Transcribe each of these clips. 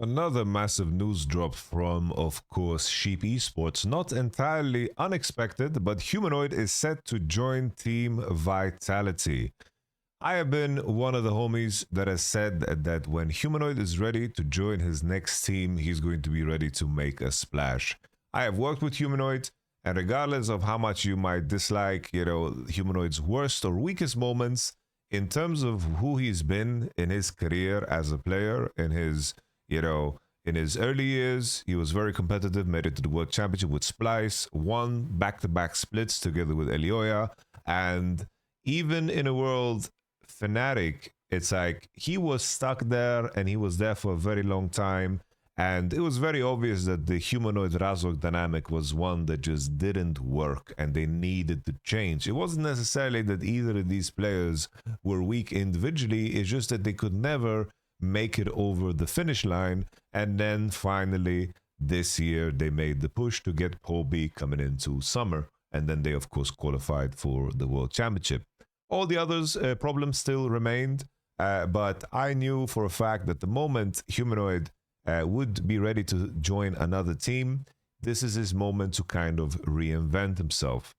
Another massive news drop from, of course, Sheep Esports. Not entirely unexpected, but Humanoid is set to join Team Vitality. I have been one of the homies that has said that when Humanoid is ready to join his next team, he's going to be ready to make a splash. I have worked with Humanoid, and regardless of how much you might dislike, Humanoid's worst or weakest moments, in terms of who he's been in his career as a player, in his early years, he was very competitive, made it to the World Championship with Splice, won back-to-back splits together with Elioya, and even in a world Fnatic, it's like he was stuck there and he was there for a very long time. And it was very obvious that the Humanoid Razork dynamic was one that just didn't work and they needed to change. It wasn't necessarily that either of these players were weak individually, it's just that they could never make it over the finish line. And then finally, this year, they made the push to get Poby coming into summer. And then they, of course, qualified for the World Championship. All the others' problems still remained, but I knew for a fact that the moment Humanoid would be ready to join another team, this is his moment to kind of reinvent himself.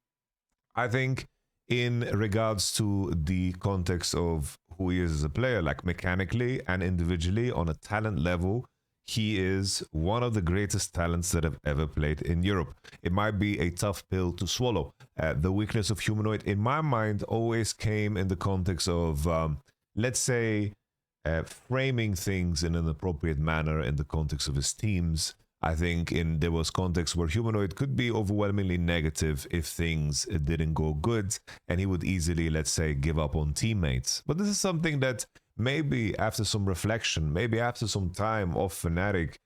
I think in regards to the context of who he is as a player, like mechanically and individually on a talent level, he is one of the greatest talents that have ever played in Europe. It might be a tough pill to swallow. The weakness of Humanoid, in my mind, always came in the context of, let's say, framing things in an appropriate manner in the context of his teams. I think there was context where Humanoid could be overwhelmingly negative if things didn't go good, and he would easily, let's say, give up on teammates. But this is something that maybe after some reflection, maybe after some time off Fnatic,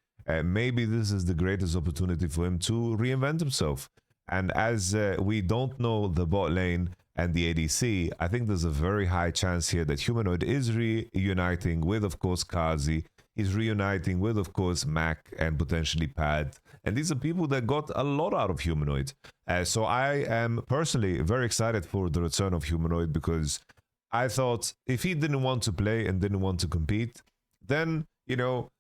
maybe this is the greatest opportunity for him to reinvent himself. And as we don't know the bot lane and the ADC, I think there's a very high chance here that Humanoid is reuniting with, of course, Carzzy. He's reuniting with, of course, Mac and potentially Pad. And these are people that got a lot out of Humanoid. So I am personally very excited for the return of Humanoid because I thought if he didn't want to play and didn't want to compete, then,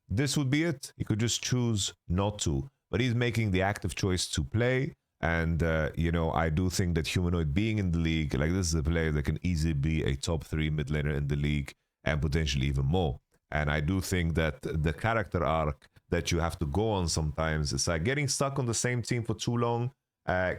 this would be it. He could just choose not to. But he's making the active choice to play. And, I do think that Humanoid being in the league, like this is a player that can easily be a top 3 mid laner in the league and potentially even more. And I do think that the character arc that you have to go on sometimes, it's like getting stuck on the same team for too long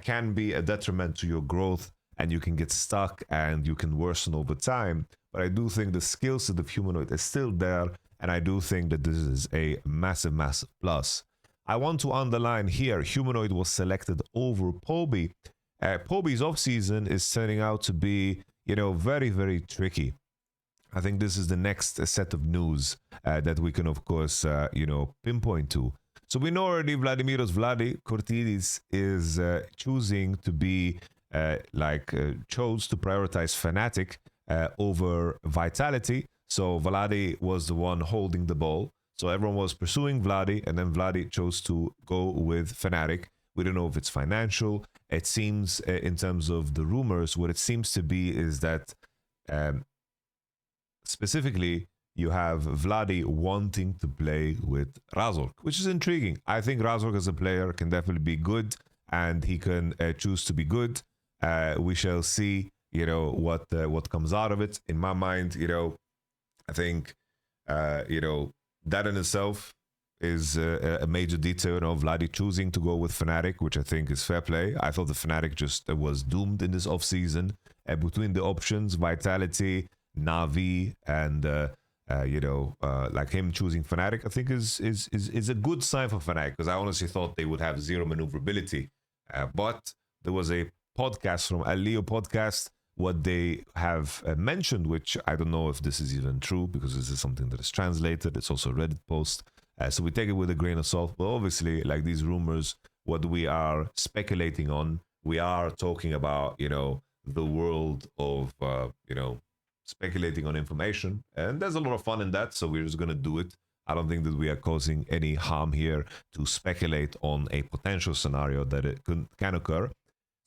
can be a detriment to your growth, and you can get stuck and you can worsen over time. But I do think the skill set of Humanoid is still there, and I do think that this is a massive, massive plus. I want to underline here, Humanoid was selected over Poby. Poby's offseason is turning out to be, very, very tricky. I think this is the next set of news that we can, of course, pinpoint to. So we know already Vladimiros Vladi Cortidis is choosing to be, chose to prioritize Fnatic over Vitality. So Vladi was the one holding the ball. So everyone was pursuing Vladi, and then Vladi chose to go with Fnatic. We don't know if it's financial. It seems, in terms of the rumors, what it seems to be is that specifically, you have Vladi wanting to play with Razork, which is intriguing. I think Razork as a player can definitely be good, and he can choose to be good. We shall see, what comes out of it. In my mind, I think, that in itself is a major detail of Vladi choosing to go with Fnatic, which I think is fair play. I thought the Fnatic just was doomed in this offseason. Between the options, Vitality, Na'Vi, and like him choosing Fnatic, I think is a good sign for Fnatic, because I honestly thought they would have zero maneuverability. But there was a podcast from a Leo podcast, what they have mentioned, which I don't know if this is even true, because this is something that is translated. It's also a Reddit post. So we take it with a grain of salt. But obviously, like these rumors, what we are speculating on, we are talking about, the world of, speculating on information. And there's a lot of fun in that. So we're just going to do it. I don't think that we are causing any harm here to speculate on a potential scenario that it can occur.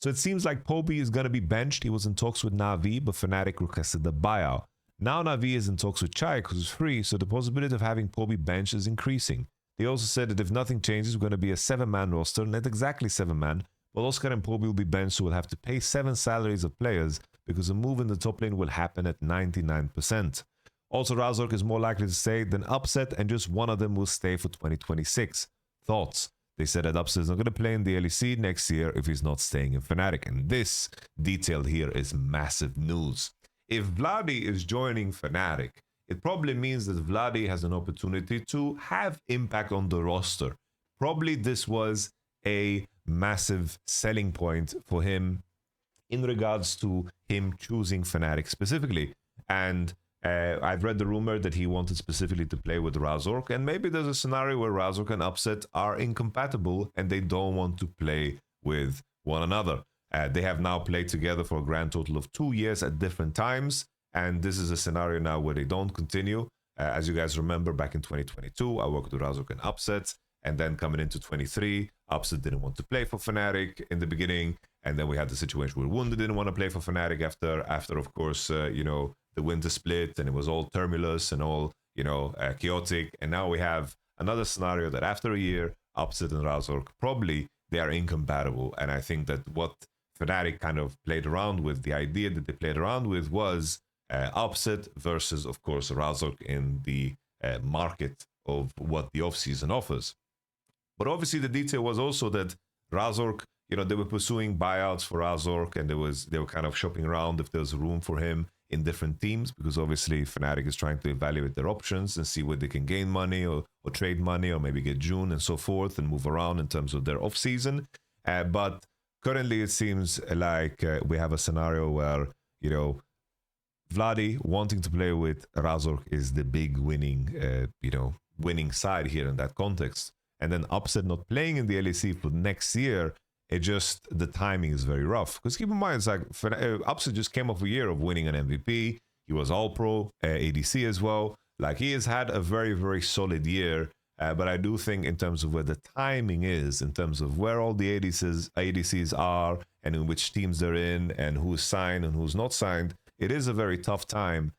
So it seems like Poby is going to be benched. He was in talks with Na'Vi, but Fnatic requested the buyout. Now Na'Vi is in talks with Chai because it's free, so the possibility of having Poby benched is increasing. They also said that if nothing changes, we're going to be a 7-man roster, not exactly 7-man, but Oscar and Poby will be benched, so we'll have to pay 7 salaries of players because a move in the top lane will happen at 99%. Also, Razork is more likely to stay than Upset, and just one of them will stay for 2026. Thoughts? They said that Upset is not going to play in the LEC next year if he's not staying in Fnatic, and this detail here is massive news. If Vladdy is joining Fnatic, it probably means that Vladdy has an opportunity to have impact on the roster. Probably this was a massive selling point for him in regards to him choosing Fnatic specifically. And I've read the rumor that he wanted specifically to play with Razork, and maybe there's a scenario where Razork and Upset are incompatible and they don't want to play with one another. They have now played together for a grand total of 2 years at different times, and this is a scenario now where they don't continue. As you guys remember, back in 2022, I worked with Razork and Upset, and then coming into 23, Upset didn't want to play for Fnatic in the beginning, and then we had the situation where Wunder didn't want to play for Fnatic after of course, the winter split, and it was all tumultuous and all, chaotic. And now we have another scenario that after a year, Upset and Razork, probably they are incompatible. And I think that what Fnatic kind of played around with, the idea that they played around with was Upset versus, of course, Razork in the market of what the offseason offers. But obviously the detail was also that Razork, they were pursuing buyouts for Razork, and they were kind of shopping around if there's room for him in different teams, because obviously Fnatic is trying to evaluate their options and see where they can gain money or trade money, or maybe get June and so forth and move around in terms of their off-season. But currently it seems like we have a scenario where, Vladdy wanting to play with Razork is the big winning side here in that context. And then Upset not playing in the LEC for next year, the timing is very rough. Because keep in mind, it's like Upset just came off a year of winning an MVP. He was all-pro ADC as well. Like, he has had a very, very solid year. But I do think in terms of where the timing is, in terms of where all the ADCs are, and in which teams they're in, and who's signed and who's not signed, it is a very tough time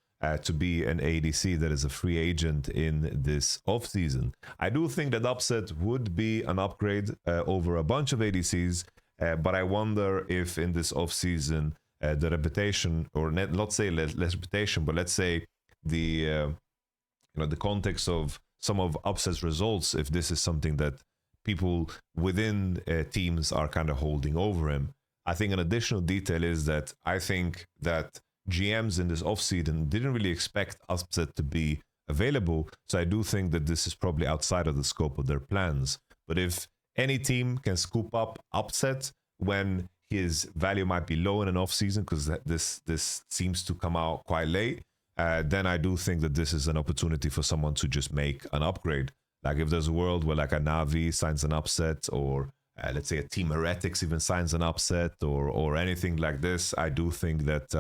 to be an ADC that is a free agent in this offseason. I do think that Upset would be an upgrade over a bunch of ADCs, but I wonder if in this offseason the reputation, or let's say less reputation, but let's say the the context of some of Upset's results, if this is something that people within teams are kind of holding over him. I think an additional detail is that I think that GMs in this offseason didn't really expect Upset to be available, so I do think that this is probably outside of the scope of their plans. But if any team can scoop up Upset when his value might be low in an offseason, because this seems to come out quite late, then I do think that this is an opportunity for someone to just make an upgrade. Like if there's a world where like a Na'Vi signs an Upset, or let's say a Team Heretics even signs an Upset, or anything like this, I do think that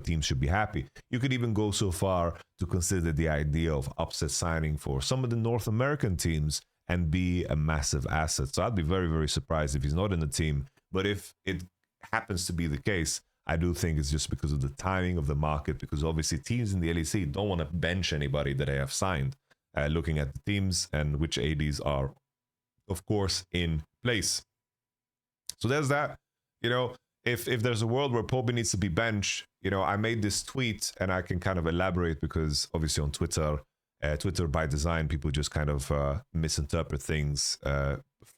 teams should be happy. You could even go so far to consider the idea of Upset signing for some of the North American teams and be a massive asset. So I'd be very, very surprised if he's not in the team. But if it happens to be the case, I do think it's just because of the timing of the market, because obviously teams in the LEC don't want to bench anybody that they have signed, looking at the teams and which ADs are, of course, in place. So there's that. If there's a world where Poby needs to be benched, I made this tweet, and I can kind of elaborate, because obviously on Twitter by design, people just kind of misinterpret things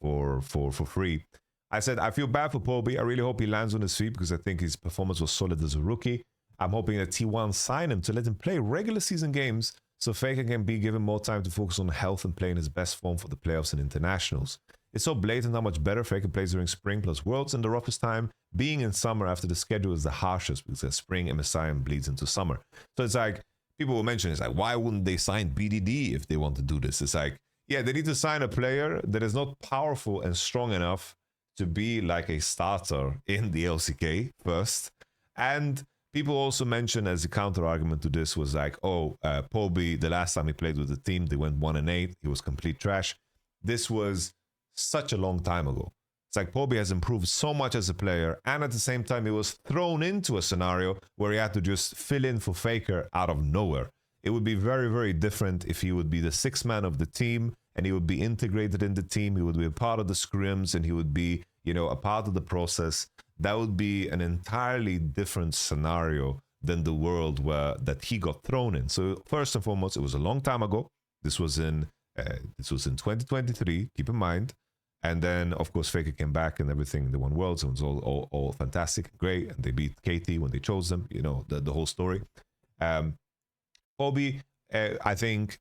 for free. I said, I feel bad for Poby. I really hope he lands on his feet, because I think his performance was solid as a rookie. I'm hoping that T1 sign him to let him play regular season games, so Faker can be given more time to focus on health and play in his best form for the playoffs and internationals. It's so blatant how much better Faker plays during spring plus Worlds in the roughest time. Being in summer after the schedule is the harshest, because the spring MSI and bleeds into summer. So it's like, people will mention, it's like, why wouldn't they sign BDD if they want to do this? It's like, yeah, they need to sign a player that is not powerful and strong enough to be like a starter in the LCK first. And people also mention, as a counter argument to this, was like, Poby, the last time he played with the team, they went 1-8. He was complete trash. This was such a long time ago. It's like Poby has improved so much as a player, and at the same time, he was thrown into a scenario where he had to just fill in for Faker out of nowhere. It would be very, very different if he would be the sixth man of the team and he would be integrated in the team. He would be a part of the scrims, and he would be, you know, a part of the process. That would be an entirely different scenario than the world that he got thrown in. So first and foremost, it was a long time ago. This was in 2023. Keep in mind. And then, of course, Faker came back and everything. They won Worlds. It was all fantastic, great. And they beat KT when they chose them. You know, the whole story. Poby, I think,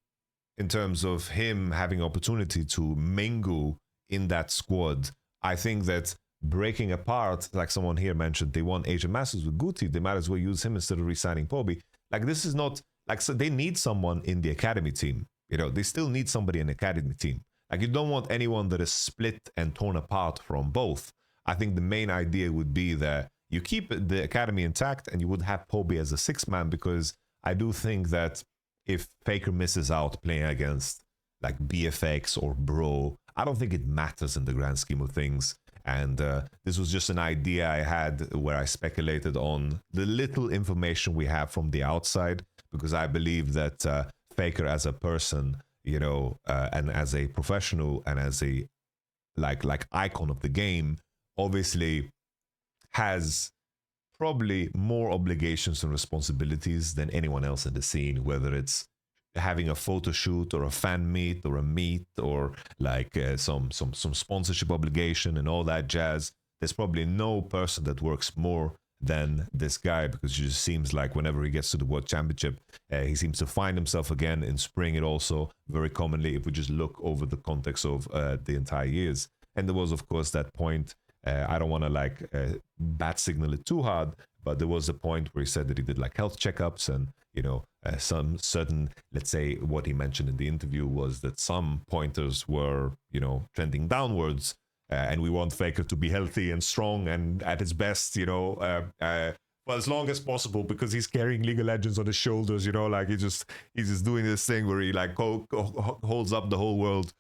in terms of him having opportunity to mingle in that squad, I think that breaking apart, like someone here mentioned, they won Asian Masters with Guti. They might as well use him instead of re-signing Poby. Like, this is not, like, so they need someone in the academy team. You know, they still need somebody in the academy team. Like, you don't want anyone that is split and torn apart from both. I think the main idea would be that you keep the academy intact and you would have Poby as a six-man, because I do think that if Faker misses out playing against like BFX or Bro, I don't think it matters in the grand scheme of things. And this was just an idea I had where I speculated on the little information we have from the outside, because I believe that Faker as a person, you know, and as a professional and as a like icon of the game, obviously has probably more obligations and responsibilities than anyone else in the scene, whether it's having a photo shoot or a fan meet or a meet or like some sponsorship obligation and all that jazz. There's probably no person that works more than this guy, because it just seems like whenever he gets to the World Championship, he seems to find himself again in spring. It also very commonly, if we just look over the context of the entire years. And there was, of course, that point. I don't want to like bat signal it too hard, but there was a point where he said that he did like health checkups, and you know, some certain, let's say, what he mentioned in the interview was that some pointers were, you know, trending downwards, and we want Faker to be healthy and strong and at his best, you know, for as long as possible, because he's carrying League of Legends on his shoulders, you know, like he's just doing this thing where he like holds up the whole world,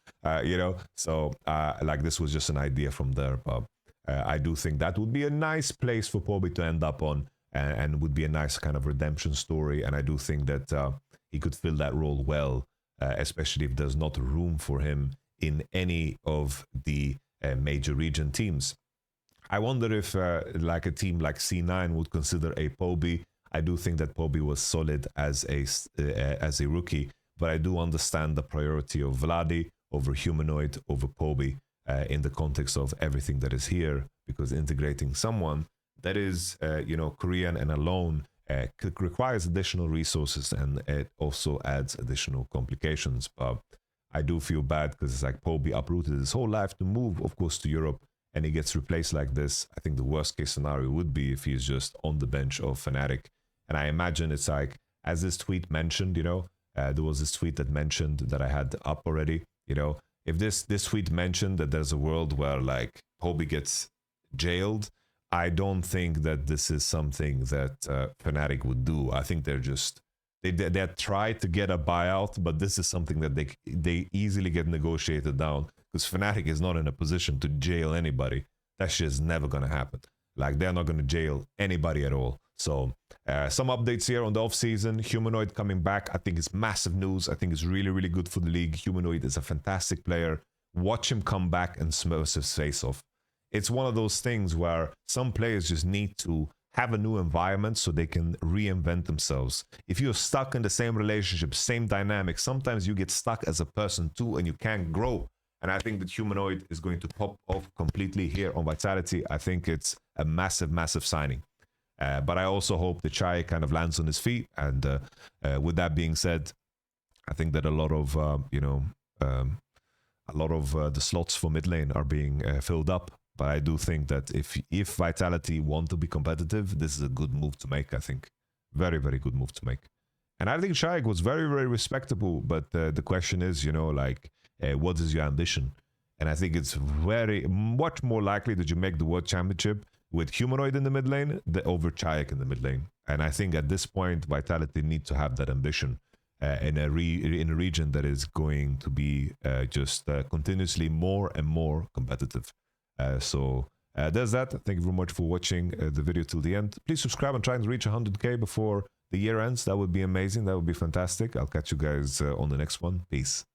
you know. So like this was just an idea from there, but I do think that would be a nice place for Poby to end up on, and would be a nice kind of redemption story. And I do think that he could fill that role well, especially if there's not room for him in any of the major region teams. I wonder if like a team like C9 would consider a Poby. I do think that Poby was solid as a rookie, but I do understand the priority of Vladi over Humanoid over Poby in the context of everything that is here, because integrating someone that is, you know, Korean and alone requires additional resources, and it also adds additional complications. But I do feel bad, because it's like Poby uprooted his whole life to move, of course, to Europe, and he gets replaced like this. I think the worst case scenario would be if he's just on the bench of Fnatic. And I imagine it's like, as this tweet mentioned, you know, there was this tweet that mentioned that I had up already, you know, if this tweet mentioned that there's a world where like Poby gets jailed, I don't think that this is something that Fnatic would do. I think they're just, they tried to get a buyout, but this is something that they easily get negotiated down, because Fnatic is not in a position to jail anybody. That shit is never going to happen. Like, they're not going to jail anybody at all. So some updates here on the offseason. Humanoid coming back, I think it's massive news. I think it's really, really good for the league. Humanoid is a fantastic player. Watch him come back and smurf his face off. It's one of those things where some players just need to have a new environment so they can reinvent themselves. If you're stuck in the same relationship, same dynamic, sometimes you get stuck as a person too, and you can't grow. And I think that Humanoid is going to pop off completely here on Vitality. I think it's a massive, massive signing. But I also hope that Chai kind of lands on his feet. And with that being said, I think that a lot of, the slots for mid lane are being filled up. But I do think that if Vitality want to be competitive, this is a good move to make, I think. Very, very good move to make. And I think Shaik was very, very respectable. But the question is, you know, like, what is your ambition? And I think it's much more likely that you make the World Championship with Humanoid in the mid lane over Chayak in the mid lane. And I think at this point, Vitality need to have that ambition in a region that is going to be just continuously more and more competitive. So there's that. Thank you very much for watching the video till the end. Please subscribe and try and reach 100k before the year ends. That would be amazing. That would be fantastic. I'll catch you guys on the next one. Peace.